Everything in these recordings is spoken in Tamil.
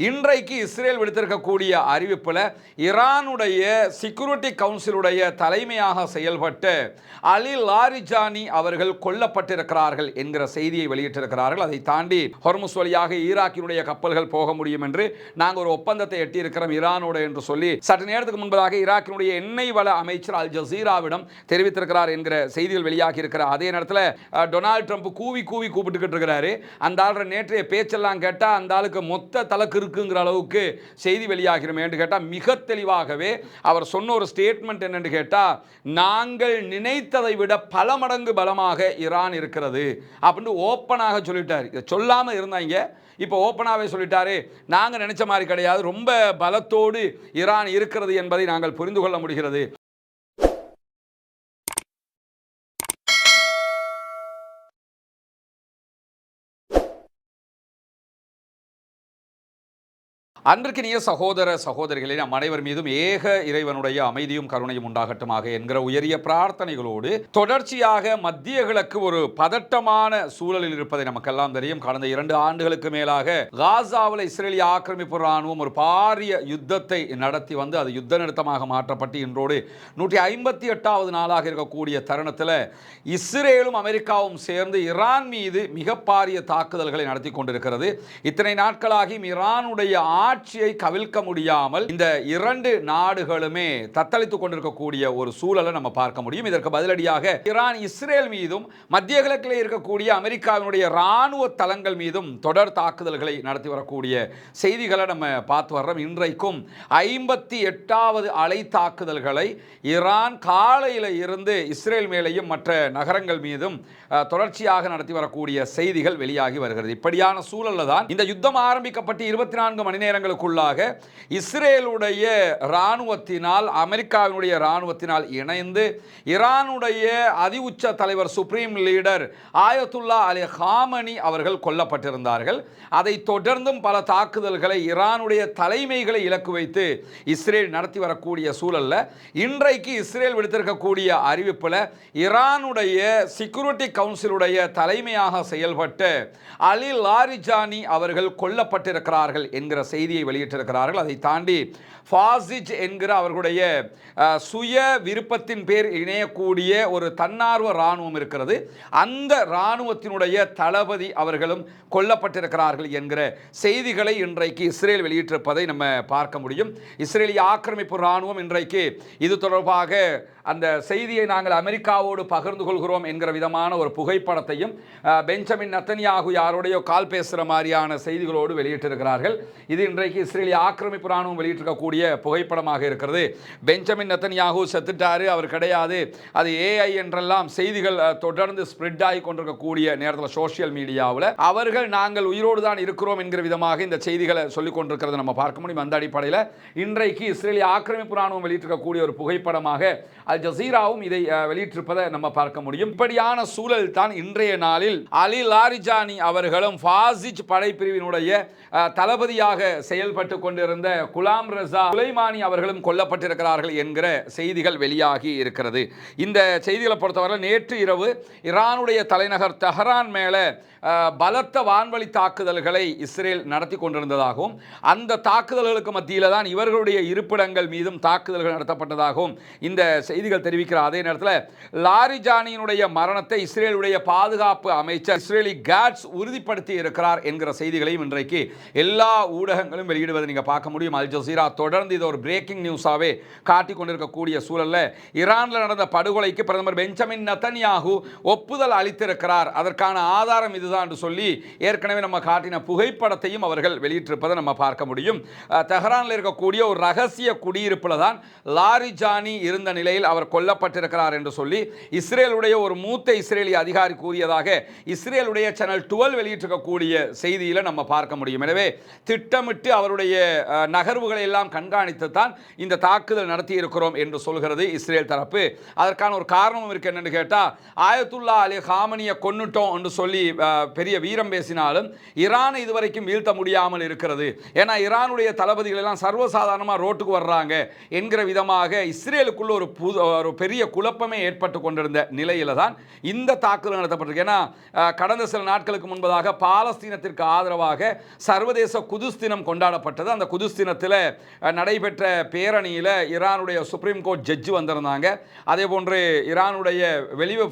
இன்றைக்கு இஸ்ரேல் விடுத்திருக்கக்கூடிய அறிவிப்பில் ஈரானுடைய செக்யூரிட்டி கவுன்சிலுடைய தலைமையாக செயல்பட்ட அலி லாரிஜானி அவர்கள் கொல்லப்பட்டிருக்கிறார்கள் என்கிற செய்தியை வெளியிட்டிருக்கிறார்கள். அதை தாண்டி ஹொர்முஸ் வழியாக ஈராக்கினுடைய கப்பல்கள் போக முடியும் என்று நாங்கள் ஒரு ஒப்பந்தத்தை எட்டியிருக்கிறோம் ஈரானோடு என்று சொல்லி சற்று நேரத்துக்கு முன்பதாக ஈராக்கினுடைய எண்ணெய் வள அமைச்சர் அல் ஜசீராவிடம் தெரிவித்திருக்கிறார் என்கிற செய்திகள் வெளியாகி இருக்கிறார். அதே நேரத்தில் டொனால்டு ட்ரம்ப் கூவி கூப்பிட்டுக்கிட்டு இருக்கிறாரு. அந்த ஆளுடைய நேற்றைய பேச்செல்லாம் கேட்டால் அந்த ஆளுக்கு மொத்த தலக்கு இருக்குங்கிற அளவுக்கு செய்தி வெளியாகிறோம் என்று கேட்டால் மிக தெளிவாகவே அவர் சொன்ன ஒரு ஸ்டேட்மெண்ட் என்னென்று கேட்டால், நாங்கள் நினைத்ததை விட பல மடங்கு பலமாக ஈரான் இருக்கிறது அப்படின்னு ஓப்பனாக சொல்லிட்டார். இதை சொல்லாமல் இருந்தாங்க, இப்போ ஓப்பனாகவே சொல்லிட்டாரு. நாங்கள் நினைச்ச மாதிரி கிடையாது, ரொம்ப பலத்தோடு ஈரான் இருக்கிறது என்பதை நாங்கள் புரிந்து கொள்ள முடிகிறது. அன்பிற்கினிய சகோதர சகோதரிகளே, நம் அனைவர் மீதும் ஏக இறைவனுடைய அமைதியும் கருணையும் உண்டாகட்டுமாக என்கிற உயரிய பிரார்த்தனைகளோடு தொடர்ச்சியாக மத்திய கிழக்கு ஒரு பதட்டமான சூழலில் இருப்பதை நமக்கெல்லாம் தெரியும். கடந்த 2 ஆண்டுகளுக்கு மேலாக காசாவில் இஸ்ரேலிய ஆக்கிரமிப்பு ராணுவம் ஒரு பாரிய யுத்தத்தை நடத்தி வந்து அது யுத்த நிறுத்தமாக மாற்றப்பட்டு இன்றோடு 158வது நாளாக இருக்கக்கூடிய தருணத்தில் இஸ்ரேலும் அமெரிக்காவும் சேர்ந்து ஈரான் மீது மிக பாரிய தாக்குதல்களை நடத்தி கொண்டிருக்கிறது. இத்தனை நாட்களாகியும் ஈரானுடைய ஆட்சியை கவிழ்க்க முடியாமல் இந்த 2 நாடுகளுமே தத்தளித்துக் கொண்டிருக்கக்கூடிய ஒரு சூழலை நம்ம பார்க்க முடியும். இதற்கு பதிலடியாக ஈரான் இஸ்ரேல் மீதும் மத்திய கிழக்கில் இருக்கக்கூடிய அமெரிக்காவினுடைய இராணுவ தளங்கள் மீதும் தொடர் தாக்குதல்களை நடத்தி வரக்கூடிய செய்திகளை நம்ம பார்த்து வர்றோம். இன்றைக்கும் 58வது அலை தாக்குதல்களை ஈரான் காலையில் இருந்து இஸ்ரேல் மேலேயும் மற்ற நகரங்கள் மீதும் தொடர்ச்சியாக நடத்தி வரக்கூடிய செய்திகள் வெளியாகி வருகிறது. இப்படியான சூழலில் தான் இந்த யுத்தம் ஆரம்பிக்கப்பட்டு 24 மணி நேரங்களுக்குள்ளாக இஸ்ரேலுடைய இராணுவத்தினால் அமெரிக்காவினுடைய இராணுவத்தினால் இணைந்து ஈரானுடைய அதி உச்ச தலைவர் சுப்ரீம் லீடர் ஆயத்துல்லா அலி ஹாமனி அவர்கள் கொல்லப்பட்டிருந்தார்கள். அதை தொடர்ந்தும் பல தாக்குதல்களை ஈரானுடைய தலைமைகளை இலக்கு வைத்து இஸ்ரேல் நடத்தி வரக்கூடிய சூழலில் இன்றைக்கு இஸ்ரேல் விடுத்திருக்கக்கூடிய அறிவிப்பில் ஈரானுடைய செக்யூரிட்டி கவுன்சிலுடைய தலைமையாக செயல்பட்ட அலி லாரிஜானி அவர்கள் கொல்லப்பட்டிருக்கிறார்கள் என்கிற செய்தியை வெளியிட்டிருக்கிறார்கள். அதை தாண்டி ஃபாசிஜ் என்கிற அவர்களுடைய சுய விருப்பத்தின் பேர் இணையக்கூடிய ஒரு தன்னார்வ இராணுவம் இருக்கிறது. அந்த இராணுவத்தினுடைய தளபதி அவர்களும் கொல்லப்பட்டிருக்கிறார்கள் என்கிற செய்திகளை இன்றைக்கு இஸ்ரேல் வெளியிட்டிருப்பதை நம்ம பார்க்க முடியும். இஸ்ரேலிய ஆக்கிரமிப்பு இராணுவம் இன்றைக்கு இது தொடர்பாக அந்த செய்தியை நாங்கள் அமெரிக்காவோடு பகிர்ந்து கொள்கிறோம் என்கிற விதமான ஒரு புகைப்படத்தையும் பெஞ்சமின் நெத்தன்யாகு யாரோடையோ கால் பேசுகிற மாதிரியான செய்திகளோடு வெளியிட்டிருக்கிறார்கள். இது இன்றைக்கு இஸ்ரேலிய ஆக்கிரமிப்பு இராணுவம் வெளியிட்டிருக்கக்கூடிய புகைப்படமாக இருக்கிறது. பெஞ்சமின் நெத்தன்யாகு செத்துட்டாரு, அவர் கிடையாது, அது ஏஐ என்றெல்லாம் செய்திகள் தொடர்ந்து ஸ்ப்ரெட் ஆகி கொண்டிருக்கக்கூடிய நேரத்தில் சோசியல் மீடியாவில் அவர்கள் நாங்கள் உயிரோடு தான் இருக்கிறோம் என்கிற விதமாக இந்த செய்திகளை சொல்லிக் கொண்டிருக்கிறது நம்ம பார்க்க முடியும். அந்த அடிப்படையில் இன்றைக்கு இஸ்ரேலிய ஆக்கிரமிப்பு இராணுவம் வெளியிட்டிருக்கக்கூடிய ஒரு புகைப்படமாக அல் ஜசீராவும் இதை வெளியிட்டிருப்பதை நம்ம பார்க்க முடியும். இப்படியான சூழல் தான் இன்றைய நாளில் அலி லாரிஜானி அவர்களும் ஃபாசிஜ் படைப்பிரிவினுடைய தளபதியாக செயல்பட்டு கொண்டிருந்த குலாம் ரஸா சுலைமானி அவர்களும் கொல்லப்பட்டிருக்கிறார்கள் என்கிற செய்திகள் வெளியாகி இருக்கிறது. இந்த செய்திகளை பொறுத்தவரை நேற்று இரவு ஈரானுடைய தலைநகர் தெஹரான் மேலே பலத்த வான்வழி தாக்குதல்களை இஸ்ரேல் நடத்தி கொண்டிருந்ததாகவும் அந்த தாக்குதல்களுக்கு மத்தியில் தான் இவர்களுடைய இருப்பிடங்கள் மீதும் தாக்குதல்கள் நடத்தப்பட்டதாகவும் இந்த செய்திகள் தெரிவிக்கிற அதே நேரத்தில் லாரிஜானியினுடைய மரணத்தை இஸ்ரேலுடைய பாதுகாப்பு அமைச்சர் இஸ்ரேலி காட்ஸ் உறுதிப்படுத்தி இருக்கிறார் என்கிற செய்திகளையும் இன்றைக்கு எல்லா ஊடகங்களும் வெளியிடுவதை நீங்கள் பார்க்க முடியும். அல் ஜசீரா தொடர்ந்து இது ஒரு பிரேக்கிங் நியூஸாகவே காட்டிக் கொண்டிருக்கக்கூடிய சூழலில் ஈரானில் நடந்த படுகொலைக்கு பிரதமர் பெஞ்சமின் நெத்தன்யாகு ஒப்புதல் அளித்திருக்கிறார், அதற்கான ஆதாரம் இதுதான் என்று சொல்லி ஏற்கனவே நம்ம காட்டின புகைப்படத்தையும் அவர்கள் வெளியிட்டிருப்பதை நம்ம பார்க்க முடியும். தெஹரானில் இருக்கக்கூடிய ஒரு ரகசிய குடியிருப்பில் தான் லாரிஜானி இருந்த நிலையில் அவர் கொல்லப்பட்டிருக்கிறார் என்று சொல்லி இஸ்ரேலுடைய ஒரு மூத்த இஸ்ரேலிய அதிகாரி கூறியதாக இஸ்ரேலுடைய சேனல் 12 வெளியிட்டிருக்கக்கூடிய செய்தியில் நம்ம பார்க்க முடியும். எனவே திட்டமிட்டு அவருடைய நகர்வுகளை எல்லாம் கண்காணித்து தான் இந்த தாக்குதல் நடத்தி இருக்கிறோம் என்று சொல்கிறது இஸ்ரேல் தரப்பு. அதற்கான ஒரு காரணமும் இருக்கு. என்னன்னு கேட்டால் ஆயத்துல்லா அலி ஹாமனியை கொன்னுட்டோம் என்று சொல்லி பெரிய வீரம் பேசினாலும் ஈரானை இதுவரைக்கும் வீழ்த்த முடியாமல் இருக்கிறது. ஏன்னா ஈரானுடைய தளபதிகள் எல்லாம் சர்வசாதாரணமாக ரோட்டுக்கு வர்றாங்க என்கிற விதமாக இஸ்ரேலுக்குள்ள ஒரு பெரிய குழப்பமே ஏற்பட்டு கொண்டிருந்த நிலையில தான் இந்த தாக்குதல் நடத்தப்பட்டிருக்கு. ஏன்னா கடந்த சில நாட்களுக்கு முன்பதாக பாலஸ்தீனத்திற்கு ஆதரவாக சர்வதேச குதுஸ் தினம் கொண்டாடப்பட்டது. அந்த குதுஸ் தினத்தில் நடைபெற்ற பேரணியில் ஈரானுடைய சுப்ரீம் கோர்ட் ஜட்ஜு வந்திருந்தாங்க. அதே போன்று ஈரானுடைய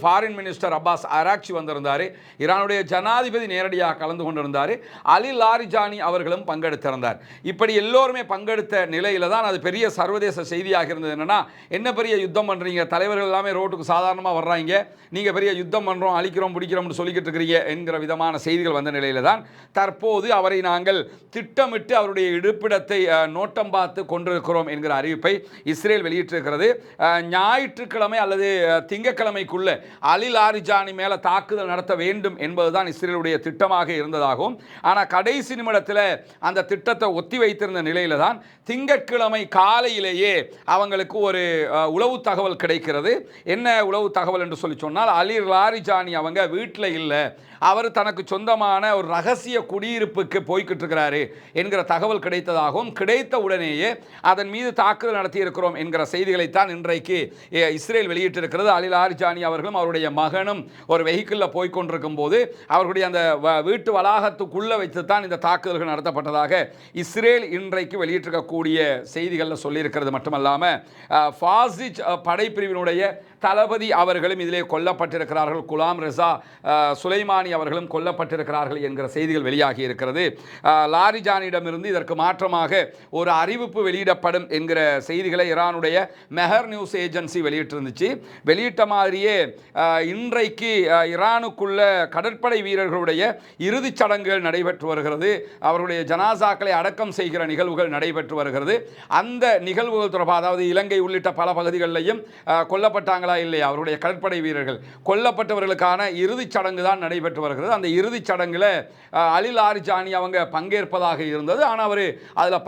ஃபாரின் மினிஸ்டர் அப்பாஸ் அராக்சி வந்திருந்தார். ஈரானுடைய ஜனாதிபதி நேரடியாக கலந்து கொண்டிருந்தார். அலி லாரிஜானி அவர்களும் பங்கெடுத்திருந்தார். இப்படி எல்லோருமே பங்கெடுத்த நிலையில தான் அது பெரிய சர்வதேச செய்தியாக இருந்தது. என்னன்னா, என்ன பெரிய யுத்தம் பண்றீங்க, தலைவர்கள் எல்லாமே ரோட்டுக்கு சாதாரணமாக வர்றாங்க, நீங்க பெரிய யுத்தம் பண்றோம், அழிக்கிறோம், பிடிக்கிறோம்னு சொல்லிக்கிட்டு இருக்கிறீங்க என்கிற விதமான செய்திகள் வந்த நிலையில தான் தற்போது அவரை நாங்கள் திட்டமிட்டு அவருடைய இருப்பிடத்தை நோட்டம் பார்த்து கொண்டிருக்கிறோம் என்கிற அறிவிப்பை இஸ்ரேல் வெளியிட்டிருக்கிறது. ஞாயிற்றுக்கிழமை அல்லது திங்கட்கிழமைக்குள்ள அலி லாரிஜானி மேல தாக்குதல் நடத்த வேண்டும் என்பதுதான் இஸ்ரேலுடைய திட்டமாக இருந்ததாகவும், ஆனால் கடைசி நிமிடத்தில் அந்த திட்டத்தை ஒத்தி வைத்திருந்த நிலையில தான் திங்கட்கிழமை காலையிலேயே அவங்களுக்கு ஒரு உளவு தகவல் கிடைக்கிறது. என்ன உளவு தகவல் என்று சொல்லி சொன்னால், அலி லாரிஜானி அவங்க வீட்டில் இல்லை, அவர் தனக்கு சொந்தமான ஒரு ரகசிய குடியிருப்புக்கு போய்கிட்டு இருக்கிறாரு என்கிற தகவல் கிடைத்ததாகவும், கிடைத்த உடனேயே அதன் மீது தாக்குதல் நடத்தி இருக்கிறோம் என்கிற செய்திகளைத்தான் இன்றைக்கு இஸ்ரேல் வெளியிட்டிருக்கிறது. அலி லாரிஜானி அவர்களும் அவருடைய மகனும் ஒரு வெஹிக்கிளில் போய்கொண்டிருக்கும் போது அவர்களுடைய அந்த வீட்டு வளாகத்துக்குள்ள வைத்துத்தான் இந்த தாக்குதல்கள் நடத்தப்பட்டதாக இஸ்ரேல் இன்றைக்கு வெளியிட்டிருக்கக்கூடிய செய்திகளில் சொல்லியிருக்கிறது. மட்டுமல்லாமல் ஃபாசிஜ் படைப்பிரிவினுடைய தளபதி அவர்களும் இதிலே கொல்லப்பட்டிருக்கிறார்கள். குலாம் ரெசா சுலைமானி அவர்களும் கொல்லப்பட்டிருக்கிறார்கள் என்கிற செய்திகள் வெளியாகி இருக்கிறது. லாரிஜானிடமிருந்து இதற்கு மாற்றமாக ஒரு அறிவிப்பு வெளியிடப்படும் என்கிற செய்திகளை ஈரானுடைய மெஹர் நியூஸ் ஏஜென்சி வெளியிட்டிருந்துச்சு. வெளியிட்ட மாதிரியே இன்றைக்கு ஈரானுக்குள்ள கடற்படை வீரர்களுடைய இறுதிச் சடங்குகள் நடைபெற்று வருகிறது. அவருடைய ஜனாசாக்களை அடக்கம் செய்கிற நிகழ்வுகள் நடைபெற்று வருகிறது. அந்த நிகழ்வுகள் தொடர்பாக, அதாவது இலங்கை உள்ளிட்ட பல பகுதிகளிலையும் கொல்லப்பட்டாங்களா இல்லையா அவருடைய கடற்படை வீரர்கள், கொல்லப்பட்டவர்களுக்கான இறுதிச் சடங்கு தான் நடைபெற்று வருகிறது. அந்த இறுதிச் சடங்குல அலி லாரிஜானி அவங்க பங்கேற்பதாக இருந்தது. ஆனால் அவர் அதில்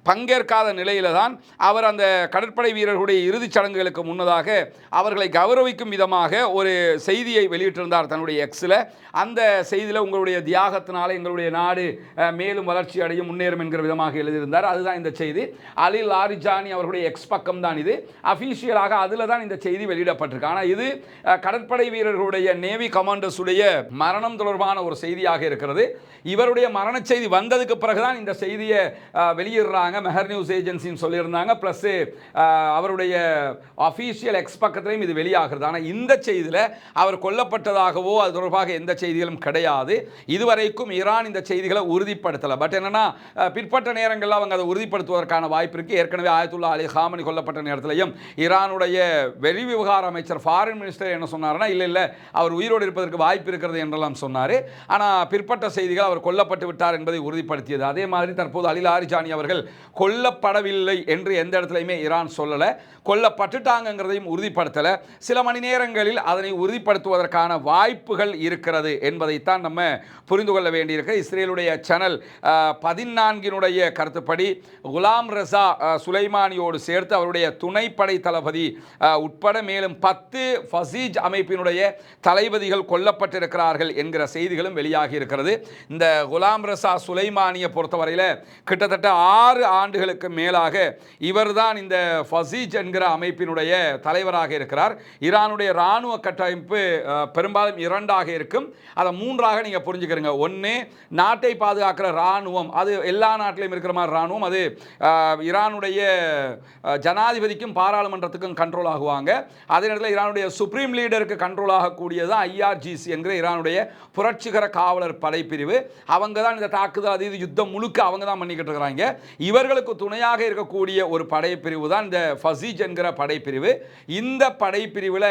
பங்கேற்காத நிலையில தான் அவர் அந்த கடற்படை வீரர்களுடைய இறுதிச் சடங்குகளுக்கு முன்னதாக அவர்களை கௌரவிக்கும் விதமாக ஒரு செய்தியை வெளியிட்டிருந்தார் தன்னுடைய எக்ஸில். அந்த செய்தியில் உங்களுடைய தியாகத்தினால எங்களுடைய நாடு மேலும் வளர்ச்சி அடையும், முன்னேறும் என்கிற விதமாக எழுதியிருந்தார். அதுதான் இந்த செய்தி. அலி லாரிஜானி அவருடைய எக்ஸ் பக்கம் தான் இது. அபிஷியலாக அதில் தான் இந்த செய்தி வெளியிடப்பட்டிருக்கு. ஆனால் இது கடற்படை வீரர்களுடைய நேவி கமாண்டர்ஸ் உடைய மரணம் தொடர்பான ஒரு செய்தியாக இருக்கிறது. இவருடைய மரண செய்தி வந்ததுக்கு பிறகுதான் இந்த செய்தியை வெளியிடுறாங்க. மெஹர் நியூஸ் ஏஜென்சின்னு சொல்லியிருந்தாங்க. பிளஸ் அவருடைய அபிஷியல் எக்ஸ் பக்கத்திலையும் இது வெளியாகிறது. ஆனால் இந்த செய்தியில் அவர் கொல்லப்பட்டதாகவோ அது தொடர்பாக எந்த செய்திகளும் கிடையாது. இதுவரைக்கும் ஈரான் இந்த செய்திகளை உறுதிப்படுத்தலை. பட் என்னன்னா, பிற்பட்ட நேரங்களில் அவங்க அதை உறுதிப்படுத்துவதற்கான வாய்ப்பு இருக்கு. ஏற்கனவே ஆயத்துல்லா அலி ஹாமனி கொல்லப்பட்ட நேரத்திலையும் ஈரானுடைய வெளிவிவகார அமைச்சர் ஃபாரின் மினிஸ்டர் என்ன சொன்னார்னா, இல்லை அவர் உயிரோடு இருப்பதற்கு வாய்ப்பு இருக்கிறது என்றெல்லாம் சொன்னார். ஆனால் பிற்பட்ட செய்திகள் அவர் கொல்லப்பட்டு விட்டார் என்பதை உறுதிப்படுத்தியது. அதே மாதிரி தற்போது அலி லாரிஜானி அவர்கள் கொல்லப்படவில்லை என்று எந்த இடத்துலையுமே ஈரான் சொல்லலை, கொல்லப்பட்டுட்டாங்கிறதையும் உறுதிப்படுத்தலை. சில மணி நேரங்களில் அதனை உறுதிப்படுத்துவதற்கான வாய்ப்புகள் இருக்கிறது என்பதைத்தான் நம்ம புரிந்து கொள்ள வேண்டியிருக்கு. இஸ்ரேலுடைய சேனல் 14 கருத்துப்படி குலாம் ரெசா சுலைமானியோடு சேர்த்து அவருடைய துணைப்படை தளபதி உட்பட மேலும் 10 ஃபசீஜ் அமைப்பினுடைய தளபதிகள் கொல்லப்பட்டிருக்கிறார்கள் என்கிற செய்திகளும் வெளியாகி இருக்கிறது. இந்த குலாம் ரெசா சுலைமானியை பொறுத்தவரையில் கிட்டத்தட்ட 6 ஆண்டுகளுக்கு மேலாக இவர்தான் இந்த ஃபசீஜ் என்கிற அமைப்பினுடைய தலைவராக இருக்கிறார். ஈரானுடைய இராணுவ கட்டமைப்பு பெரும்பாலும் 2ஆக இருக்கும். அதை 3ஆக நீங்கள் புரிஞ்சுக்கிறீங்க. ஒன்று, நாட்டை பாதுகாக்கிற இராணுவம், அது எல்லா நாட்டிலையும் இருக்கிற மாதிரி இராணுவம். அது ஈரானுடைய ஜனாதிபதிக்கும் பாராளுமன்றத்துக்கும் கண்ட்ரோல் ஆகுவாங்க. அதே நேரத்தில் ஈரானுடைய சுப்ரீம் லீடருக்கு கண்ட்ரோல் ஆகக்கூடியது IRGC என்கிற ஈரானுடைய புரட்சிகர காவலர் படைப்பிரிவு. அவங்க தான் இந்த தாக்குதல், அது இது யுத்தம் முழுக்க அவங்க தான் பண்ணிக்கிட்டு இருக்கிறாங்க. இவர்களுக்கு துணையாக இருக்கக்கூடிய ஒரு படைப்பிரிவு தான் இந்த ஃபசீஜ் என்கிற படைப்பிரிவு. இந்த படைப்பிரிவில்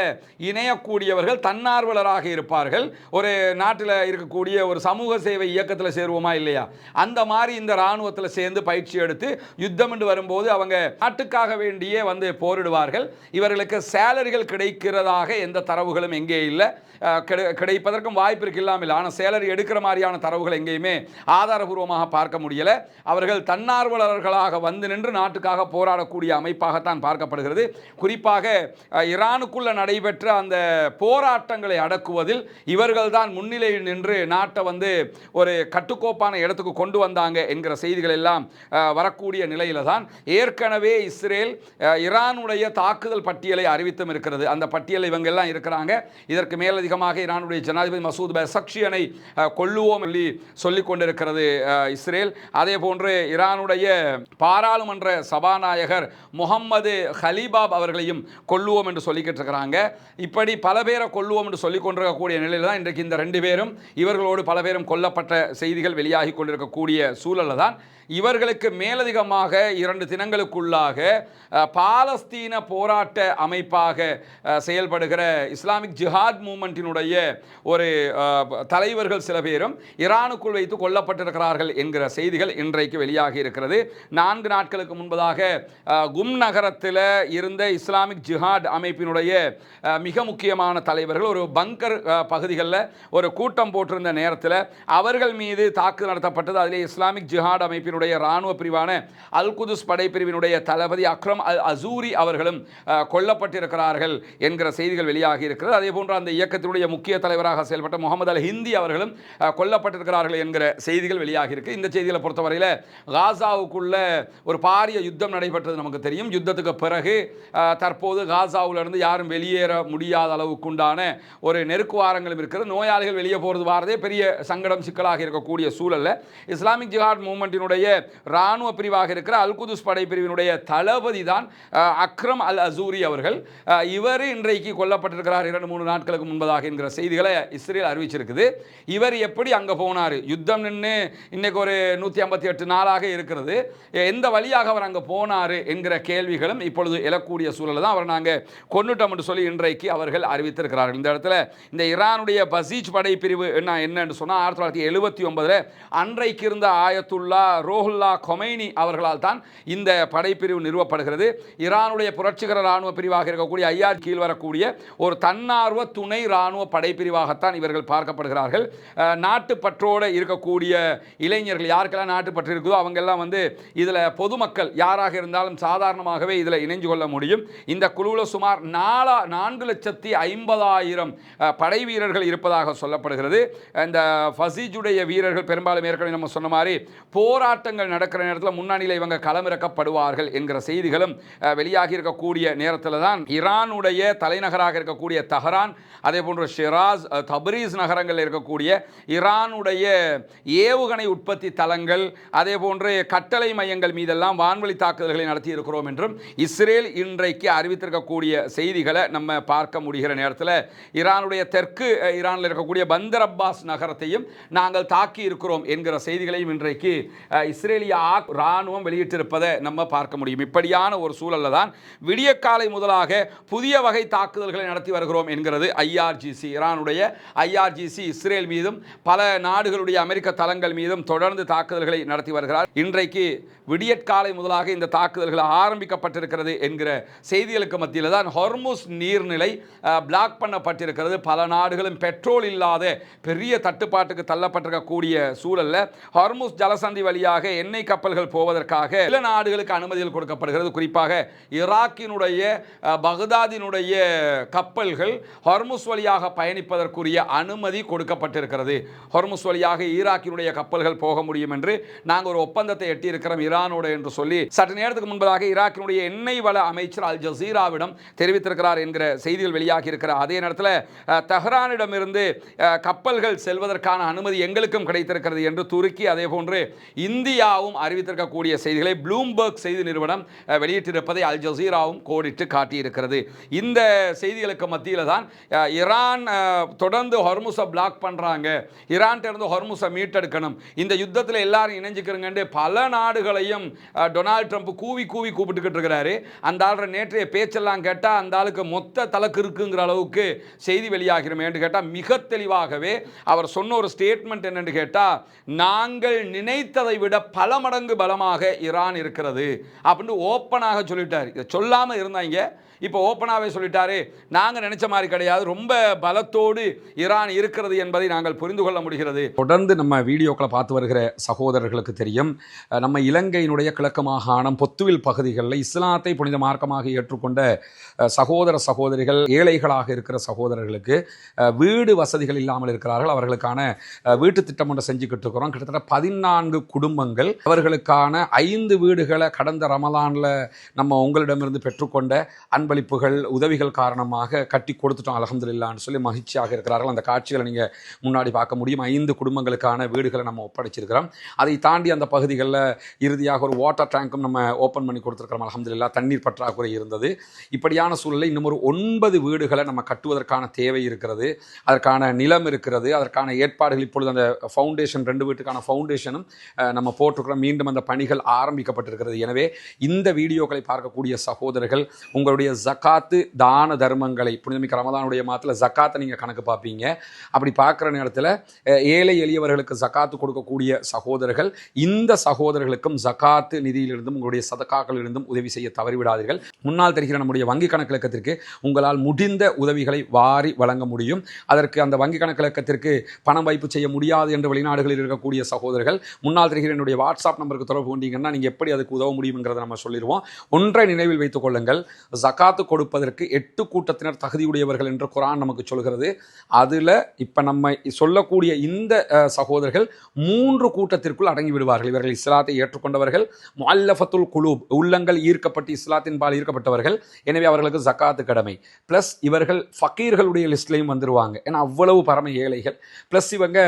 இணையக்கூடியவர்கள் தன்னார்வலராக இருப்பார்கள். ஒரு நாட்டில் இருக்கக்கூடிய ஒரு சமூக சேவை இயக்கத்தில் சேருவோமா இல்லையா, அந்த மாதிரி இந்த இராணுவத்தில் சேர்ந்து பயிற்சி எடுத்து யுத்தம் என்று வரும்போது அவங்க நாட்டுக்காக வேண்டியே வந்து போரிடுவார்கள். இவர்களுக்கு சேலரிகள் கிடைக்கிறதாக எந்த தரவுகளும் எங்கே இல்லை. கிடைப்பதற்கும் வாய்ப்பு இருக்கு, இல்லாமல். ஆனால் சேலரி எடுக்கிற மாதிரியான தரவுகள் எங்கேயுமே ஆதாரபூர்வமாக பார்க்க முடியல. அவர்கள் தன்னார்வலர்களாக வந்து நின்று நாட்டுக்காக போராடக்கூடிய அமைப்பாகத்தான் பார்க்கப்படுகிறது. குறிப்பாக ஈரானுக்குள்ள நடைபெற்ற அந்த போராட்டங்களை அடக்குவதில் இவர்கள் தான் முன்னிலையில் நின்று நாட்டை வந்து ஒரு கட்டுக்கோப்பான இடத்துக்கு கொண்டு வந்தாங்க என்கிற செய்திகள் எல்லாம் வரக்கூடிய நிலையில தான் ஏற்கனவே இஸ்ரேல் ஈரானுடைய தாக்குதல் பட்டியலை அறிவித்து அறிவித்தும் இருக்கிறது. அந்த பட்டியலில் இவங்க எல்லாம் இருக்கிறாங்க. இதற்கு மேலதிகமாக ஈரானுடைய ஜனாதிபதி மசூத் பெசக்ஷியனை கொல்லுவோம் சொல்லிக் கொண்டிருக்கிறது இஸ்ரேல். அதே போன்று ஈரானுடைய பாராளுமன்ற சபாநாயகர் முகம்மது ஹலீபாப் அவர்களையும் கொல்லுவோம் என்று சொல்லிக்கிட்டு இருக்கிறாங்க. இப்படி பல பேரை கொல்லுவோம் என்று சொல்லிக் கொண்டிருக்கக்கூடிய நிலையில் தான் இன்றைக்கு இந்த 2 பேரும் இவர்களோடு பல பேரும் கொல்லப்பட்ட செய்திகள் வெளியாகி கொண்டிருக்கக்கூடிய சூழலில் தான் இவர்களுக்கு மேலதிகமாக 2 தினங்களுக்குள்ளாக பாலஸ்தீன போராட்ட அமைப்பாக செயல்படுகிற இஸ்லாமிக் ஜிஹாத் மூமெண்ட்டினுடைய ஒரு தலைவர்கள் சில பேரும் ஈரானுக்குள் வைத்து கொல்லப்பட்டிருக்கிறார்கள் என்கிற செய்திகள் இன்றைக்கு வெளியாகி இருக்கிறது. 4 நாட்களுக்கு முன்பதாக கும் நகரத்தில் இருந்த இஸ்லாமிக் ஜிஹாத் அமைப்பினுடைய மிக முக்கியமான தலைவர்கள் ஒரு பங்கர் பகுதிகளில் ஒரு கூட்டம் போட்டிருந்த நேரத்தில் அவர்கள் மீது தாக்குதல் நடத்தப்பட்டது. அதிலே இஸ்லாமிக் ஜிஹாத் அமைப்பினுடைய இராணுவ பிரிவான அல் குதுஸ் படைப்பிரிவினுடைய தளபதி அக்ரம் அல் அசூரி அவர்களும் கொல்லப்பட்டிருக்கிறார்கள் என்கிற செய்திகள் வெளியாகி இருக்கிறது. அதே போன்று அந்த இயக்கத்தினுடைய முக்கிய தலைவராக செயல்பட்ட முகமது அல் ஹிந்தி அவர்களும் கொல்லப்பட்டிருக்கிறார்கள் என்கிற செய்திகள் வெளியாகி இருக்கு. இந்த செய்திகளை பொறுத்தவரையில் காசாவுக்குள்ள ஒரு பாரிய யுத்தம் நடைபெற்றது நமக்கு தெரியும். யுத்தத்துக்கு பிறகு தற்போது காசாவிலிருந்து யாரும் வெளியேற முடியாத அளவுக்குண்டான ஒரு நெருக்குவாரங்களும் இருக்கிறது. நோயாளிகள் வெளியே போகிறது வாரதே பெரிய சங்கடம் சிக்கலாக இருக்கக்கூடிய சூழல்ல இஸ்லாமிக் ஜிஹாத் மூவ்மெண்ட்டினுடைய இராணுவ பிரிவாக இருக்கிற அல் குதுஸ் படைப்பிரிவினுடைய தளபதி தான் அக்ரம் அல் அசூரி அவர்கள். இவர் இன்றைக்கு கொல்லப்பட்டிருக்கிறார் 2-3 நாட்களுக்கு முன்பதாக என்கிற செய்திகளை இஸ்ரேல் அறிவிச்சிருக்குது. இவர் எப்படி அங்கே போனார்? யுத்தம் நின்று இன்னைக்கு ஒரு 158 நாளாக இருக்கிறது. எந்த வழியாக அவர் அங்கே போனார் என்கிற கேள்விகளும் இப்பொழுது எழக்கூடிய சூழல் தான். அவர் நாங்கள் கொண்டுட்டோம் என்று சொல்லி இன்றைக்கு அவர்கள் அறிவித்திருக்கிறார்கள். இந்த இடத்துல இந்த ஈரானுடைய பசீஜ் படைப்பிரிவு என்னன்னு சொன்னால் 1979 அன்றைக்கு இருந்த ஆயத்துல்லா ரோஹுல்லா கொமைனி அவர்களால் தான் இந்த படைப்பிரிவு நிறுவப்படுகிறது. ஈரானுடைய புரட்சிகர இராணுவ பிரிவாக இருக்கக்கூடிய ஐஆர் கீழ் வரக்கூடிய ஒரு தன்னார்வ துணை இராணுவ படைப்பிரிவாகத்தான் இவர்கள் பார்க்கப்படுகிறார்கள். நாட்டுப்பற்றோடு இருக்கக்கூடிய இளைஞர்கள் யாருக்கெல்லாம் நாட்டுப்பற்று இருக்குதோ அவங்கெல்லாம் இதில் பொதுமக்கள் யாராக இருந்தாலும் சாதாரணமாகவே இதில் இணைஞ்சு கொள்ள முடியும். இந்த குழுவில் சுமார் 4,50,000 படை வீரர்கள் இருப்பதாக சொல்லப்படுகிறது. இந்த ஃபசீஜுடைய வீரர்கள் பெரும்பாலும் ஏற்கனவே நம்ம சொன்ன மாதிரி போராட்டங்கள் நடக்கிற நேரத்தில் முன்னணியில் இவங்க களமிறக்கப்படுவார்கள் என்கிற செய்திகளும் வெளியாகி இருக்கக்கூடிய நேரத்தில் தான் ஈரானுடைய தலைநகராக இருக்கக்கூடிய தஹரான், அதே போன்று ஷிராஸ், தப்ரீஸ் நகரங்களில் இருக்கக்கூடிய ஈரானுடைய ஏவுகணை உற்பத்தி தளங்கள், அதே போன்று கட்டளை மையங்கள் மீதெல்லாம் வான்வழி தாக்குதல்களை நடத்தி இருக்கிறோம் என்றும் இஸ்ரேல் இன்றைக்கு அறிவித்திருக்கக்கூடிய செய்திகளை நம்ம பார்க்க முடிகிற நேரத்தில் ஈரானுடைய தெற்கு ஈரானில் இருக்கக்கூடிய பந்தர் அப்பாஸ் நகரத்தையும் நாங்கள் தாக்கி இருக்கிறோம் என்கிற செய்திகளையும் இன்றைக்கு இஸ்ரேலிய இராணுவம் வெளியிட்டிருப்பதை நம்ம பார்க்க முடியும். இப்படியான ஒரு சூழலில் தான் விடிய காலை முதலாக புதிய வகை தாக்குதல்களை நடத்தி வருகிறோம் என்கிறது ஐஆர்ஜிசி. ஈரானுடைய ஐஆர்ஜிசி இஸ்ரேல் மீதும் பல நாடுகளுடைய அமெரிக்க தளங்கள் மீதும் தொடர்ந்து தாக்குதல்களை நடத்தி வருகிறார். இன்றைக்கு விடியற்காலை முதலாக இந்த தாக்குதல்கள் ஆரம்பிக்கப்பட்டிருக்கிறது என்கிற செய்திகளுக்கு மத்தியில் தான் ஹொர்முஸ் நீர்நிலை பிளாக் பண்ணப்பட்டிருக்கிறது. பல நாடுகளும் பெட்ரோல் இல்லாத பெரிய தட்டுப்பாட்டுக்கு தள்ளப்பட்டிருக்கக்கூடிய சூழலில் ஹொர்முஸ் ஜலசந்தி வழியாக எண்ணெய் கப்பல்கள் போவதற்காக சில நாடுகளுக்கு அனுமதிகள் கொடுக்கப்படுகிறது. குறிப்பாக ஈராக்கினுடைய பகதாதினுடைய கப்பல்கள் ஹொர்முஸ் வழியாக பயணிப்பதற்குரிய அனுமதி கொடுக்கப்பட்டிருக்கிறது. ஹொர்முஸ் வழியாக ஈராக்கினுடைய கப்பல்கள் போக முடியும் என்று நாங்கள் ஒரு ஒப்பந்தத்தை எட்டியிருக்கிறோம் ஈரானோடு என்று சொல்லி சற்று நேரத்துக்கு முன்பதாக ஈராக்கினுடைய எண்ணெய் வள அமைச்சர் அல் ஜசீராவிடம் தெரிவித்திருக்கிறார் என்கிற செய்திகள் வெளியாகி இருக்கிற அதே நேரத்தில் தெஹ்ரானிடமிருந்து கப்பல்கள் செல்வதற்கான அனுமதி எங்களுக்கும் கிடைத்திருக்கிறது என்று துருக்கி அதே போன்று இந்தியாவும் அறிவித்திருக்கக்கூடிய செய்திகளை ப்ளூம்பர்க் செய்தி நிறுவனம் வெளியிட்டிருப்பதை அல் ஜசீராவும் கோடிட்டு காட்டியிருக்கிறது. இந்த செய்திகளுக்கு மத்தியில் தான் ஈரான் தொடர்ந்து ஹொர்முஸை பிளாக் பண்ணுறாங்க, ஈரான்கிட்ட இருந்து ஹொர்முஸை மீட்டெடுக்கணும், இந்த யுத்தத்தில் எல்லாரும் இணைஞ்சிக்கிறங்க பல நாடுகளையும் டொனால்ட் ட்ரம்ப் கூவி கூப்பிட்டுக்கிட்டு இருக்கிறாரு. அந்த ஆளுற நேற்றைய பேச்செல்லாம் கேட்டால் அந்த ஆளுக்கு மொத்த தலக்கு இருக்குங்கிற அளவுக்கு செய்தி வெளியாகிறோம் என்று கேட்டால் மிக தெளிவாகவே அவர் சொன்ன ஒரு ஸ்டேட்மெண்ட் என்னென்று கேட்டால் நாங்கள் நினைத்ததை விட பல மடங்கு பலமாக ஈரான் இருக்கிறது அப்படின்னு ஓப்பனாக சொல்லிட்டார். இதை சொல்லாமல் இருந்தாங்க, இப்போ ஓப்பனாகவே சொல்லிட்டாரு. நாங்கள் நினைச்ச மாதிரி கிடையாது, ரொம்ப பலத்தோடு ஈரான் இருக்கிறது என்பதை நாங்கள் புரிந்து கொள்ள முடிகிறது. தொடர்ந்து நம்ம வீடியோக்களை பார்த்து வருகிற சகோதரர்களுக்கு தெரியும், நம்ம இலங்கையினுடைய கிழக்கு மாகாணம் பொத்துவில் பகுதிகளில் இஸ்லாத்தை புனித மார்க்கமாக ஏற்றுக்கொண்ட சகோதர சகோதரிகள், ஏழைகளாக இருக்கிற சகோதரர்களுக்கு வீடு வசதிகள் இல்லாமல் இருக்கிறார்கள். அவர்களுக்கான வீட்டு திட்டம் ஒன்று செஞ்சுக்கிட்டு இருக்கிறோம். கிட்டத்தட்ட 14 குடும்பங்கள் அவர்களுக்கான 5 வீடுகளை கடந்த ரமலானில் நம்ம உங்களிடமிருந்து பெற்றுக்கொண்ட அந்த அன்பளிப்புகள் உதவிகள் காரணமாக கட்டி கொடுத்துட்டோம் அல்ஹம்துலில்லாஹ்னு சொல்லி மகிழ்ச்சியாக இருக்கிறார்கள். அந்த காட்சிகளை நீங்கள் முன்னாடி பார்க்க முடியும். 5 குடும்பங்களுக்கான வீடுகளை நம்ம ஒப்படைச்சிருக்கிறோம். அதை தாண்டி அந்த பகுதிகளில் இறுதியாக ஒரு வாட்டர் டேங்க்கும் நம்ம ஓப்பன் பண்ணி கொடுத்துருக்கிறோம் அல்ஹம்துலில்லாஹ். தண்ணீர் பற்றாக்குறை இருந்தது. இப்படியான சூழலில் இன்னும் ஒரு 9 வீடுகளை நம்ம கட்டுவதற்கான தேவை இருக்கிறது. அதற்கான நிலம் இருக்கிறது. அதற்கான ஏற்பாடுகள் இப்பொழுது அந்த ஃபவுண்டேஷன் 2 வீட்டுக்கான ஃபவுண்டேஷனும் நம்ம போட்டிருக்கிறோம். மீண்டும் அந்த பணிகள் ஆரம்பிக்கப்பட்டிருக்கிறது. எனவே இந்த வீடியோக்களை பார்க்கக்கூடிய சகோதரர்கள் உங்களுடைய ஜக்காத்து தான தர்மங்களை புனிதமிக்க ரமதானுடைய மாதத்தில் ஜக்காத்தை நீங்கள் கணக்கு பார்ப்பீங்க. அப்படி பார்க்குற நேரத்தில் ஏழை எளியவர்களுக்கு ஜக்காத்து கொடுக்கக்கூடிய சகோதரர்கள் இந்த சகோதரர்களுக்கும் ஜக்காத்து நிதியிலிருந்தும் உங்களுடைய சதக்காக்களிலிருந்தும் உதவி செய்ய தவறிவிடாதீர்கள். முன்னால் தெரிகிற நம்முடைய வங்கி கணக்கிலக்கத்திற்கு உங்களால் முடிந்த உதவிகளை வாரி வழங்க முடியும். அதற்கு அந்த வங்கி கணக்கிலக்கத்திற்கு பணம் வைப்பு செய்ய முடியாது என்று வெளிநாடுகளில் இருக்கக்கூடிய சகோதரர்கள் முன்னால் தெரிகிற என்னுடைய வாட்ஸ்அப் நம்பருக்கு தொடர்பு கொண்டீங்கன்னா நீங்கள் எப்படி அதுக்கு உதவ முடியுங்கிறத நம்ம சொல்லிடுவோம். ஒன்றை நினைவில் வைத்துக் கொள்ளுங்கள், ஜக்காத்து கொடுப்பதற்கு 8 கூட்டத்தினர் தகுதியுடையவர்கள் என்று குர்ஆன் நமக்கு சொல்கிறது. அதில் இப்போ நம்ம சொல்லக்கூடிய இந்த சகோதரர்கள் 3 கூட்டத்திற்குள் அடங்கி விடுவார்கள். இவர்கள் இஸ்லாத்தை ஏற்றுக்கொண்டவர்கள், முஅல்லஃபத்துல் குலூப் உள்ளங்கள் ஈர்க்கப்பட்டு இஸ்லாத்தின் பால் ஈர்க்கப்பட்டவர்கள். எனவே அவர்களுக்கு ஜக்காத்து கடமை. ப்ளஸ் இவர்கள் ஃபக்கீர்களுடைய லிஸ்ட்லையும் வந்துருவாங்க. ஏன்னா அவ்வளவு பரம ஏழைகள். ப்ளஸ் இவங்க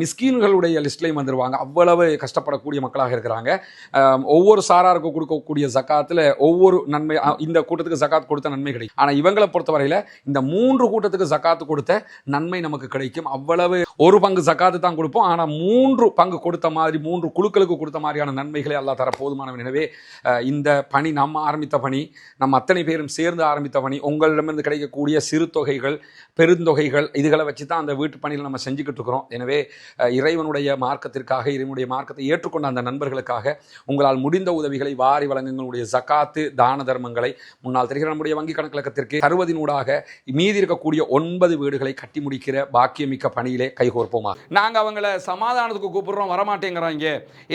மிஸ்கீன்களுடைய லிஸ்ட்லையும் வந்துருவாங்க. அவ்வளவு கஷ்டப்படக்கூடிய மக்களாக இருக்கிறாங்க. ஒவ்வொரு சாராருக்கு கொடுக்கக்கூடிய ஜக்காத்தில் ஒவ்வொரு நன்மை, இந்த கூட்டத்துக்கு ஜக்காத் கொடுத்த நன்மை கிடைக்கும். ஆனால் இவங்களை பொறுத்தவரையில் இந்த 3 கூட்டத்துக்கு ஜக்காத்து கொடுத்த நன்மை நமக்கு கிடைக்கும். அவ்வளவு ஒரு பங்கு ஜக்காத்து தான் கொடுப்போம். ஆனால் 3 பங்கு கொடுத்த மாதிரி 3 குழுக்களுக்கு கொடுத்த மாதிரியான நன்மைகளை அல்லாஹ் தர போதுமானவன். எனவே இந்த பணி நம்ம ஆரம்பித்த பணி, நம்ம அத்தனை பேரும் சேர்ந்து ஆரம்பித்த பணி. உங்களிடமிருந்து கிடைக்கக்கூடிய சிறு தொகைகள் பெருந்தொகைகள் இதுகளை வச்சு தான் அந்த வீட்டு பணியில் நம்ம செஞ்சுக்கிட்டு இருக்கிறோம். எனவே இறைவனுடைய மார்க்கத்திற்காக இறைவனுடைய மார்க்கத்தை ஏற்றுக்கொண்ட அந்த நண்பர்களுக்காக உங்களால் முடிந்த உதவிகளை வாரி வழங்குங்களுடைய ஜக்காத்து தான தர்மங்களை முன்னால் தெரிகிற நம்முடைய வங்கி கணக்கிலக்கத்திற்கு தருவதினூடாக மீதி இருக்கக்கூடிய 9 வீடுகளை கட்டி முடிக்கிற பாக்கியமிக்க பணியிலே கைகோர்ப்போமா. நாங்கள் அவங்கள சமாதானத்துக்கு கூப்பிடுறோம், வரமாட்டேங்கிறாங்க.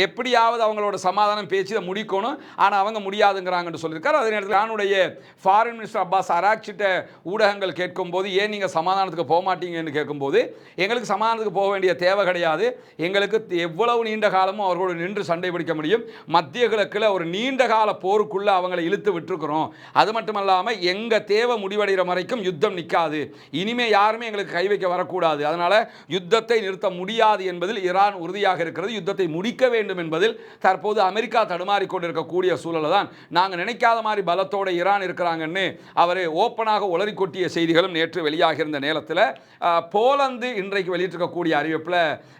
எப்படியாவது அவங்களோட சமாதானம் பேச்சு முடிக்கணும், ஆனால் அவங்க முடியாதுங்கிறாங்கன்னு சொல்லியிருக்காரு. அதே நேரத்தில் நானுடைய ஃபாரின் மினிஸ்டர் அப்பாஸ் அராக்சிட்ட ஊடகங்கள் கேட்கும்போது ஏன் நீங்கள் சமாதானத்துக்கு போக மாட்டீங்கன்னு கேட்கும்போது எங்களுக்கு சமாதானத்துக்கு போக வேண்டிய தேவை கிடையாது. எங்களுக்கு எவ்வளவு நீண்ட காலமும் அவர்களோடு நின்று சண்டை பிடிக்க முடியும். மத்திய கிழக்கில் ஒரு நீண்ட கால போருக்குள்ளே அவங்களை இழுத்து விட்டுருக்கிறோம். அது மட்டும் இல்லாமல் எங்கள் தேவை முடிவடைகிற வரைக்கும் யுத்தம் நிற்காது. இனிமேல் யாருமே எங்களுக்கு கை வைக்க வரக்கூடாது. அதனால் யுத்தத்தை நிறுத்த முடியாது என்பதில் ஈரான் உறுதியாக இருக்கிறது. யுத்தத்தை முடிக்க வேண்டும் என்பதில் தற்போது அமெரிக்கா தடுமாறிக்கொண்டிருக்கக்கூடிய சூழலை தான் நாங்கள் நினைக்காத மாதிரி பலத்தோடு ஈரான் இருக்கிறாங்கன்னு அவர் ஓப்பனாக உளறி கொட்டிய செய்திகளும் நேற்று வெளியாக இருந்த நேரத்தில் போலந்து இன்றைக்கு வெளியிட்டிருக்கக்கூடிய அறிவிப்பில்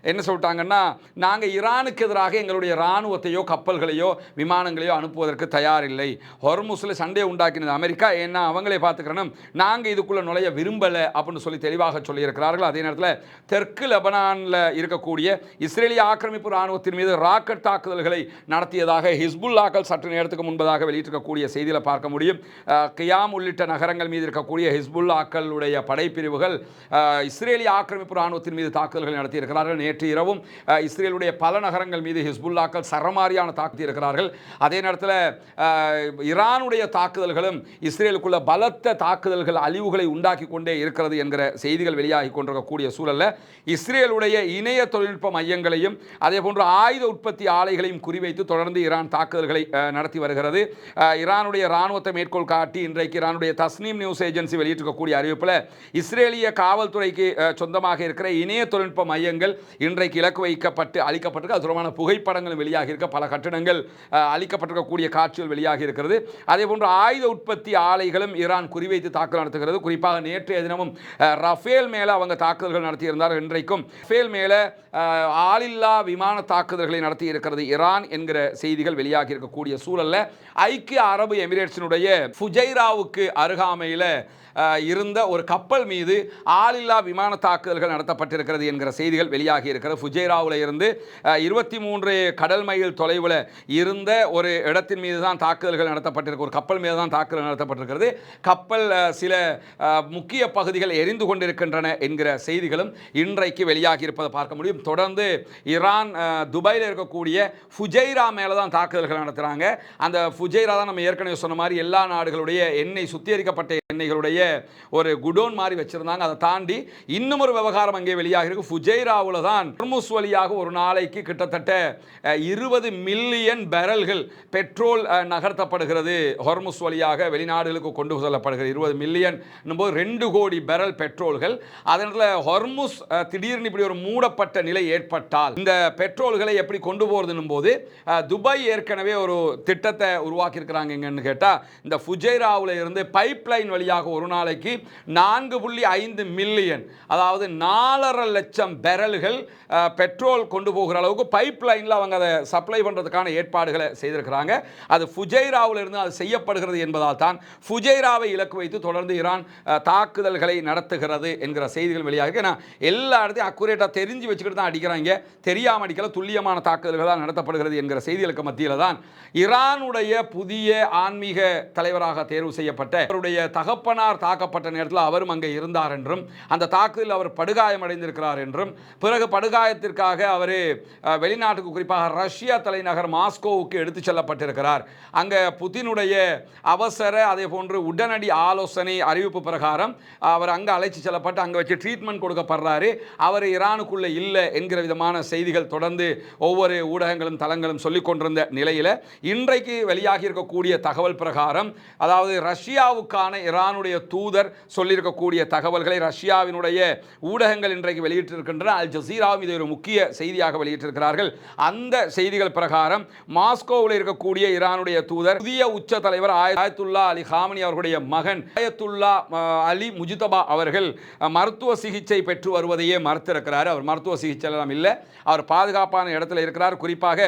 என்ன சொல்லிட்டாங்கன்னா, நாங்கள் ஈரானுக்கு எதிராக எங்களுடைய இராணுவத்தையோ கப்பல்களையோ விமானங்களையோ அனுப்புவதற்கு தயாரில்லை. ஹொர்முஸில் சண்டையை உண்டாக்கினது அமெரிக்கா, ஏன்னா அவங்களே பார்த்துக்கிறோம், நாங்கள் இதுக்குள்ளே நுழைய விரும்பலை அப்படின்னு சொல்லி தெளிவாக சொல்லியிருக்கிறார்கள். அதே நேரத்தில் தெற்கு லெபனானில் இருக்கக்கூடிய இஸ்ரேலிய ஆக்கிரமிப்பு இராணுவத்தின் மீது ராக்கெட் தாக்குதல்களை நடத்தியதாக ஹிஸ்புல்லாக்கள் சற்று நேரத்துக்கு முன்பதாக வெளியிட்டிருக்கக்கூடிய செய்தியில் பார்க்க முடியும். கியாம் உள்ளிட்ட நகரங்கள் மீது இருக்கக்கூடிய ஹிஸ்புல்லாக்களுடைய படைப்பிரிவுகள் இஸ்ரேலிய ஆக்கிரமிப்பு இராணுவத்தின் மீது தாக்குதல்கள் நடத்தியிருக்கிறார்கள். நேற்று இரவும் இஸ்ரேலுடைய பல நகரங்கள் மீது ஹிஸ்புல்லாக்கள் சரமாரியான தாக்கி இருக்கிறார்கள். அதே நேரத்தில் ஈரானுடைய தாக்குதல்களும் இஸ்ரேலுக்குள்ள பலத்த தாக்குதல்கள் அழிவுகளை உண்டாக்கி கொண்டே இருக்கிறது என்கிற செய்திகள் வெளியாகி கொண்டிருக்கக்கூடிய சூழலில் இஸ்ரேலுடைய இணைய தொழில்நுட்ப மையங்களையும் அதே போன்று ஆயுத உற்பத்தி ஆலைகளையும் குறிவைத்து தொடர்ந்து ஈரான் தாக்குதல்களை நடத்தி வருகிறது. ஈரானுடைய இராணுவத்தை மேற்கோள் காட்டி இன்றைக்கு ஈரானுடைய தஸ்னீம் நியூஸ் ஏஜென்சி வெளியிட்டிருக்கக்கூடிய அறிவிப்பில் இஸ்ரேலிய காவல்துறைக்கு சொந்தமாக இருக்கிற இணைய தொழில்நுட்ப மையங்கள் இன்றைக்கு இலக்கு வைக்கப்பட்டு அளிக்கப்பட்டிருக்கு. அது தொடர்பான புகைப்படங்கள் வெளியாகி இருக்க, பல கட்டணங்கள் அளிக்கப்பட்டிருக்கக்கூடிய காட்சிகள் வெளியாகி இருக்கிறது. அதே போன்று ஆயுத உற்பத்தி ஆலைகளும் ஈரான் குறிவைத்து தாக்குதல் நடத்துகிறது. குறிப்பாக நேற்றைய தினமும் ரஃபேல் மேலே அவங்க தாக்குதல்கள் நடத்தியிருந்தார்கள். இன்றைக்கும் ரஃபேல் மேலே ஆளில்லா விமான தாக்குதல்களை நடத்தி இருக்கிறது ஈரான் என்கிற செய்திகள் வெளியாகி இருக்கக்கூடிய சூழலில் ஐக்கிய அரபு எமிரேட்ஸினுடைய ஃபுஜைராவுக்கு அருகாமையில் இருந்த ஒரு கப்பல் மீது ஆளில்லா விமான தாக்குதல்கள் நடத்தப்பட்டிருக்கிறது என்கிற செய்திகள் வெளியாகி இருக்கிறது. ஃபுஜைராவில் இருந்து 23 கடல் மைல் தொலைவில் இருந்த ஒரு இடத்தின் மீது தான் தாக்குதல்கள் நடத்தப்பட்டிருக்கு. ஒரு கப்பல் மீது தான் தாக்குதல் நடத்தப்பட்டிருக்கிறது. கப்பல் சில முக்கிய பகுதிகள் எரிந்து கொண்டிருக்கின்றன என்கிற செய்திகளும் இன்றைக்கு வெளியாகி இருப்பதை பார்க்க முடியும். தொடர்ந்து ஈரான் துபாயில் இருக்கக்கூடிய ஃபுஜைரா மேலே தான் தாக்குதல்கள் நடத்துகிறாங்க. அந்த ஃபுஜைரா தான் நம்ம ஏற்கனவே சொன்ன மாதிரி எல்லா நாடுகளுடைய எண்ணெய் சுத்திகரிக்கப்பட்ட எண்ணெய்களுடைய ஒரு குடோன் மாதிரி வச்சிருந்தாங்க. அதை தாண்டி இன்னும் ஒரு விவகாரம் அங்கே வெளியாக இருக்கு. ஃபுஜைராவில் தான் ஹொர்முஸ் வழியாக ஒரு நாளைக்கு கிட்டத்தட்ட 20 மில்லியன் பேரல்கள் பெட்ரோல் நகர்த்தப்படுகிறது. ஹொர்முஸ் வழியாக வெளிநாடுகளுக்கு கொண்டு செல்லப்படுகிறது. 20 மில்லியன் போது 2 கோடி பேரல் பெட்ரோல்கள். அதனால ஹொர்முஸ் திடீர்னு இப்படி ஒரு மூடப்பட்ட நிலை ஏற்பட்டால் இந்த பெட்ரோல்களை எப்படி கொண்டு போறதுன்னும் போது துபாய் ஏற்கனவே ஒரு திட்டத்தை உருவாக்கி இருக்கிறாங்க. எங்கன்னு கேட்டா இந்த ஃபுஜைராவில் இருந்து பைப் லைன் வழியாக ஒரு நாளைக்கு 4.5 மில்லியன், அதாவது 4.5 லட்சம் பேரல்கள் பெட்ரோல் கொண்டு போகிற அளவுக்கு பைப் லைனில் அவங்க அதை சப்ளை பண்ணுறதுக்கான ஏற்பாடுகளை செய்திருக்கிறாங்க. அது ஃபுஜைராவில் இருந்து அது செய்யப்படுகிறது என்பதால் தான் ஃபுஜைராவை இலக்கு வைத்து தொடர்ந்து ஈரான் தாக்குதல்களை நடத்துகிறது என்கிற செய்திகள் வெளியாக. ஏன்னா எல்லா இடத்தையும் அக்குரேட்டாக தெரிஞ்சு வச்சுக்கிட்டு தான் அடிக்கிறாங்க, தெரியாமல் அடிக்கல, துல்லியமான தாக்குதல்கள் தான் நடத்தப்படுகிறது என்கிற செய்திகளுக்கு மத்தியில் தான் ஈரானுடைய புதிய ஆன்மீக தலைவராக தேர்வு செய்யப்பட்ட அவருடைய தகப்பனார் தாக்கப்பட்ட நேரத்தில் அவரும் அங்கே இருந்தார் என்றும் அந்த தாக்குதலில் அவர் படுகாயமடைந்திருக்கிறார் என்றும் பிறகு படுகாயத்திற்காக அவர் வெளிநாட்டுக்கு குறிப்பாக ரஷ்யா தலைநகர் மாஸ்கோவுக்கு எடுத்துச் செல்லப்பட்டிருக்கிறார். அங்கே புதினுடைய அவசர அதே போன்று உடனடி ஆலோசனை அறிவிப்பு பிரகாரம் அவர் அங்கே அழைச்சி செல்லப்பட்டு அங்கே வச்சு ட்ரீட்மெண்ட் கொடுக்கப்படுறாரு. அவர் ஈரானுக்குள்ளே இல்லை என்கிற விதமான செய்திகள் தொடர்ந்து ஒவ்வொரு ஊடகங்களும் தளங்களும் சொல்லிக் கொண்டிருந்த நிலையில் இன்றைக்கு வெளியாகி இருக்கக்கூடிய தகவல் பிரகாரம், அதாவது ரஷ்யாவுக்கான ஈரானுடைய தூதர் சொல்லியிருக்கக்கூடிய தகவல்களை ரஷ்யாவினுடைய ஊடகங்கள் இன்றைக்கு வெளியிட்டிருக்கின்றன. அல் ஜசீராவும் இதை ஒரு முக்கிய செய்தியாக வெளியிட்டிருக்கிறார்கள். அந்த செய்திகள் பிரகாரம் மாஸ்கோவில் இருக்கக்கூடிய ஈரானுடைய தூதர் புதிய உச்ச தலைவர் ஆயத்துல்லா அலி காமனி அவர்களுடைய மகன் ஆயத்துல்லா அலி முஜ்தபா அவர்கள் மருத்துவ சிகிச்சை பெற்று வருவதையே மறுத்திருக்கிறார். அவர் மருத்துவ சிகிச்சை எல்லாம் இல்லை, அவர் பாதுகாப்பான இடத்துல இருக்கிறார். குறிப்பாக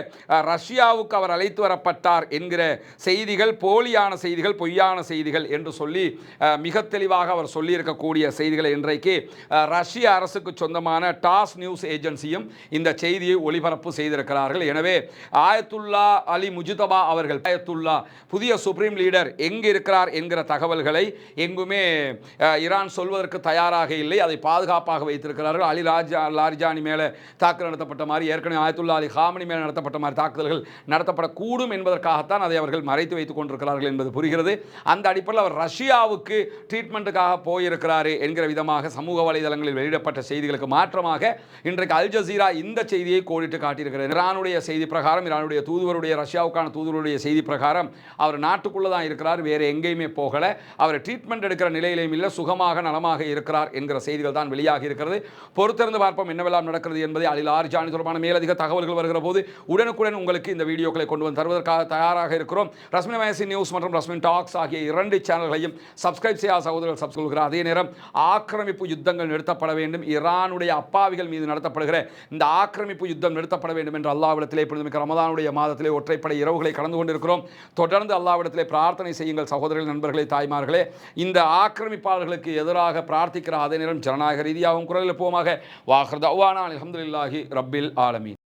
ரஷ்யாவுக்கு அவர் அழைத்து வரப்பட்டார் என்கிற செய்திகள் போலியான செய்திகள், பொய்யான செய்திகள் என்று சொல்லி மிக தெளிவாக அவர் சொல்லியிருக்கக்கூடிய செய்திகளை இன்றைக்கு ரஷ்ய அரசுக்கு சொந்தமான டாஸ் நியூஸ் ஏஜென்சியும் இந்த செய்தியை ஒளிபரப்பு செய்திருக்கிறார்கள். எனவே ஆயத்துல்லா அலி முஜ்தபா அவர்கள் ஆயத்துல்லா புதிய சுப்ரீம் லீடர் எங்கு இருக்கிறார் என்கிற தகவல்களை எங்குமே ஈரான் சொல்வதற்கு தயாராக இல்லை. அதை பாதுகாப்பாக வைத்திருக்கிறார்கள். அலி லாரிஜானி மேலே தாக்குதல் நடத்தப்பட்ட மாதிரி, ஏற்கனவே ஆயத்துல்லா அலி காமனி மேலே நடத்தப்பட்ட மாதிரி தாக்குதல்கள் நடத்தப்படக்கூடும் என்பதற்காகத்தான் அதை அவர்கள் மறைத்து வைத்துக் கொண்டிருக்கிறார்கள் என்பது புரிகிறது. அந்த அடிப்படையில் அவர் ரஷ்யாவுக்கு ட்ரீட்மெண்ட்டுக்காக போயிருக்கிறார் என்கிற விதமாக சமூக வலைதளங்களில் வெளியிடப்பட்ட செய்திகளுக்கு மாற்றமாக இன்றைக்கு அல் ஜசீரா இந்த செய்தியை கோடிட்டு காட்டியிருக்கிறார். ஈரானுடைய செய்தி பிரகாரம், ஈரானுடைய தூதுவருடைய ரஷ்யாவுக்கான தூதுவருடைய செய்தி பிரகாரம் அவர் நாட்டுக்குள்ளே தான் இருக்கிறார், வேறு எங்கேயுமே போகலை, அவர் ட்ரீட்மெண்ட் எடுக்கிற நிலையிலையும் இல்லை, சுகமாக நலமாக இருக்கிறார் என்கிற செய்திகள் தான் வெளியாகி இருக்கிறது. பொறுத்திருந்து பார்ப்போம் என்னவெல்லாம் நடக்கிறது என்பதை. அலி லாரிஜானி தொடர்பான மேலதிக தகவல்கள் வருகிற போது உடனுக்குடன் உங்களுக்கு இந்த வீடியோக்களை கொண்டு வந்து தருவதற்காக தயாராக இருக்கிறோம். ரஸ்மின் மேசி நியூஸ் மற்றும் ரஸ்மின் டாக்ஸ் ஆகிய 2 சேனல்களையும் சப்ஸ்கிரைப் செய்யாத சகோதரர்கள் சப்ஸ்கிரைப் செய்கிறார். அதே நேரம் ஆக்கிரமிப்பு யுத்தங்கள் நிறுத்தப்பட வேண்டும், ஈரானுடைய அப்பாவிகள் மீது நடத்தப்படுகிற இந்த ஆக்கிரமிப்பு யுத்தம் நிறுத்தப்பட வேண்டும் என்று அல்லாஹ்விடத்திலே இப்பொழுது ரமதானுடைய மாதத்திலே ஒற்றைப்படை இரவுகளை கடந்து கொண்டிருக்கிறோம். தொடர்ந்து அல்லாஹ்விடத்திலே பிரார்த்தனை செய்யுங்கள் சகோதரர்கள், நண்பர்களே, தாய்மார்களே. இந்த ஆக்கிரமிப்பாளர்களுக்கு எதிராக பிரார்த்திக்கிற அதே நேரம் ஜனநாயக ரீதியாகவும் குரல் எழுப்புவோமாக. வாஹிர் தஅவானா அல்ஹம்துலில்லாஹி ரப்பில் ஆலமீன்.